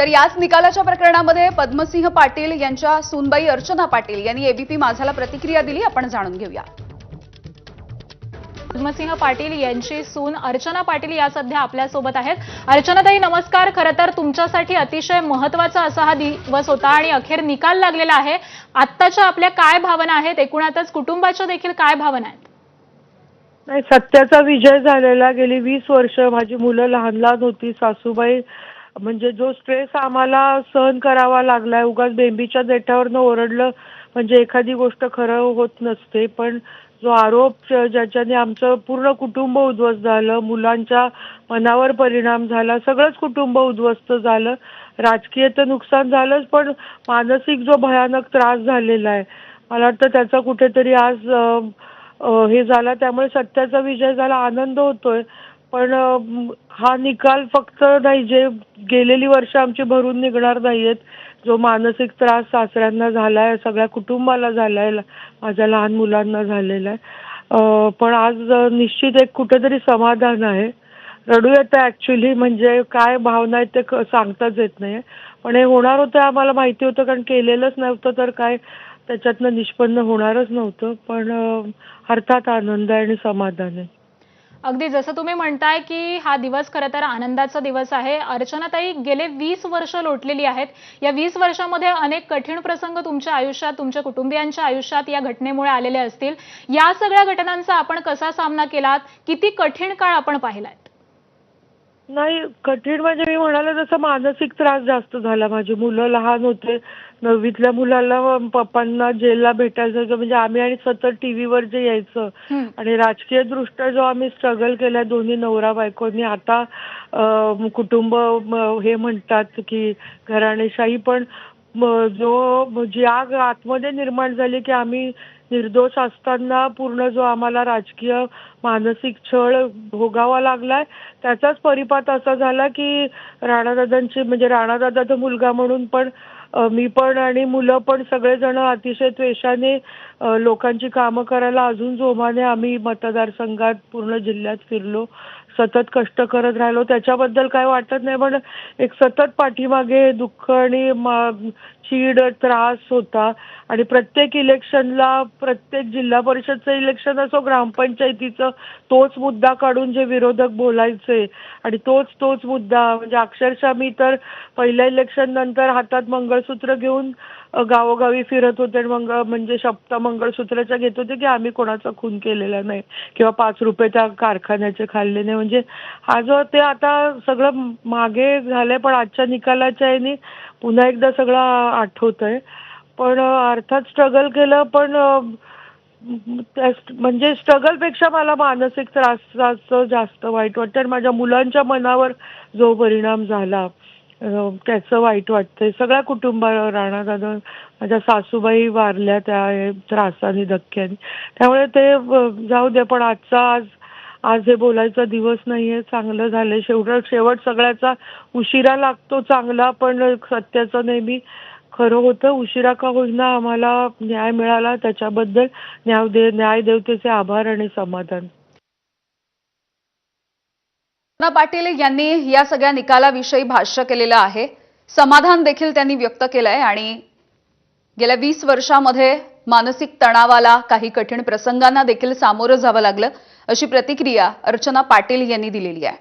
तर याच निकालाच्या प्रकरणामध्ये पद्मसिंह पाटील यांच्या सूनबाई अर्चना पाटील यांनी एबीपी माझाला प्रतिक्रिया दिली. आपण जाणून घेऊया. पद्मसिंह पाटील यांची सून अर्चना पाटील या सध्या आपल्या सोबत आहेत. अर्चनाताई नमस्कार. खरं तर तुमच्यासाठी अतिशय महत्त्वाचा असा हा दिवस होता आणि अखेर निकाल लागलेला आहे. आत्ताच्या आपल्या काय भावना आहेत, एकूणातच कुटुंबाच्या देखील काय भावना आहेत? नाही, सत्याचा विजय झालेला. गेली 20 वर्ष माझी मुलं लहान लहान होती. सासूबाई म्हणजे जो स्ट्रेस आम्हाला सहन करावा लागलाय, उगाच बेंबीच्या देठावरनं ओरडलं म्हणजे एखादी गोष्ट खरं होत नसते, पण जो आरोप ज्याच्याने आमचं पूर्ण कुटुंब उद्ध्वस्त झालं, मुलांच्या मनावर परिणाम झाला, सगळंच कुटुंब उद्ध्वस्त झालं. राजकीय तर नुकसान झालंच, पण मानसिक जो भयानक त्रास झालेला आहे, मला वाटतं त्याचा कुठेतरी आज हे झाला. त्यामुळे सत्याचा विजय झाला, आनंद होतोय. पण हा निकाल फक्त नाही, जे गेलेली वर्ष आमची भरून निघणार नाहीयेत, जो मानसिक त्रास सासऱ्यांना झालाय, सगळ्या कुटुंबाला झालाय, माझ्या लहान मुलांना झालेला आहे. पण आज निश्चित एक कुठेतरी समाधान आहे. रडू येतं ॲक्च्युली, म्हणजे काय भावना आहेत ते सांगताच येत नाही. पण हे होणार होतं आम्हाला माहिती होतं, कारण केलेलंच नव्हतं तर काय त्याच्यातनं निष्पन्न होणारच नव्हतं. पण अर्थात आनंद आहे आणि समाधान आहे. अगदी जसं तुम्ही म्हणताय की हा दिवस खरं तर आनंदाचा दिवस आहे. अर्चनाताई, गेले 20 वर्ष लोटलेली आहेत. या 20 वर्षामध्ये अनेक कठीण प्रसंग तुमच्या आयुष्यात, तुमच्या कुटुंबियांच्या आयुष्यात या घटनेमुळे आलेले असतील. या सगळ्या घटनांचा आपण कसा सामना केलात? किती कठीण काळ आपण पाहिलात? नाही, कठीण म्हणजे मी म्हणाले तसं मानसिक त्रास जास्त झाला. माझी मुलं लहान होते. 9वीतल्या मुलाला पप्पांना जेलला भेटायचं होतं, म्हणजे आम्ही आणि सतत टीव्हीवर जे यायचं आणि राजकीय दृष्ट्या जो आम्ही स्ट्रगल केला दोन्ही नवरा बायकोनी. आता कुटुंब हे म्हणतात की घराणेशाही, पण जी आग आतमध्ये निर्माण झाली की आम्ही निर्दोष असताना पूर्ण जो आम्हाला राजकीय मानसिक छळ भोगावा लागलाय, त्याचाच परिपाक असा झाला की राणादादांची, म्हणजे राणादादाचा मुलगा म्हणून पण मी पण आणि मुलं पण सगळेजण अतिशय द्वेषाने लोकांची कामं करायला अजून जोमाने आम्ही मतदारसंघात पूर्ण जिल्ह्यात फिरलो, सतत कष्ट करत राहिलो. त्याच्याबद्दल काय वाटत नाही, पण एक सतत पाठीमागे दुःख आणि चीड, त्रास होता. आणि प्रत्येक इलेक्शनला, प्रत्येक जिल्हा परिषदचं इलेक्शन असो, ग्रामपंचायतीचं, तोच मुद्दा काढून जे विरोधक बोलायचे आणि तोच मुद्दा, म्हणजे अक्षरशः मी तर पहिल्या इलेक्शन नंतर हातात मंगळसूत्र घेऊन गावोगावी फिरत होते. म्हणजे शपथ मंगळसूत्राच्या घेत होते की आम्ही कोणाचा खून केलेला नाही किंवा 5 रुपये त्या कारखान्याचे खाल्ले नाही. म्हणजे हा जो ते आता सगळं मागे झालंय, पण आजच्या निकालाच्या याने पुन्हा एकदा सगळं आठवतंय. पण अर्थात स्ट्रगल केलं, पण म्हणजे स्ट्रगलपेक्षा मला मानसिक त्रासाचं जास्त वाईट वाटतं आणि माझ्या मुलांच्या मनावर जो परिणाम झाला त्याचं वाईट वाटतंय. सगळ्या कुटुंबाला, राणादादा, माझ्या सासूबाई वारल्या त्या त्रासाने, धक्क्याने. त्यामुळे ते जाऊ दे, पण आज हे बोलायचा दिवस नाहीये. चांगलं झालंय. शेवट सगळ्याचा उशिरा लागतो चांगला, पण सत्याचं नेहमी खरं होतं. उशिरा का होईना आम्हाला न्याय मिळाला, त्याच्याबद्दल न्यायदेवतेचे आभार आणि समाधान. पाटील यांनी या सगळ्या निकालाविषयी भाष्य केलेलं आहे. समाधान देखील त्यांनी व्यक्त केलंय आणि गेल्या 20 वर्षामध्ये मानसिक तणावाला, काही कठीण प्रसंगांना देखील सामोरं जावं लागलं, अशी प्रतिक्रिया अर्चना पाटील यांनी दिलेली आहे.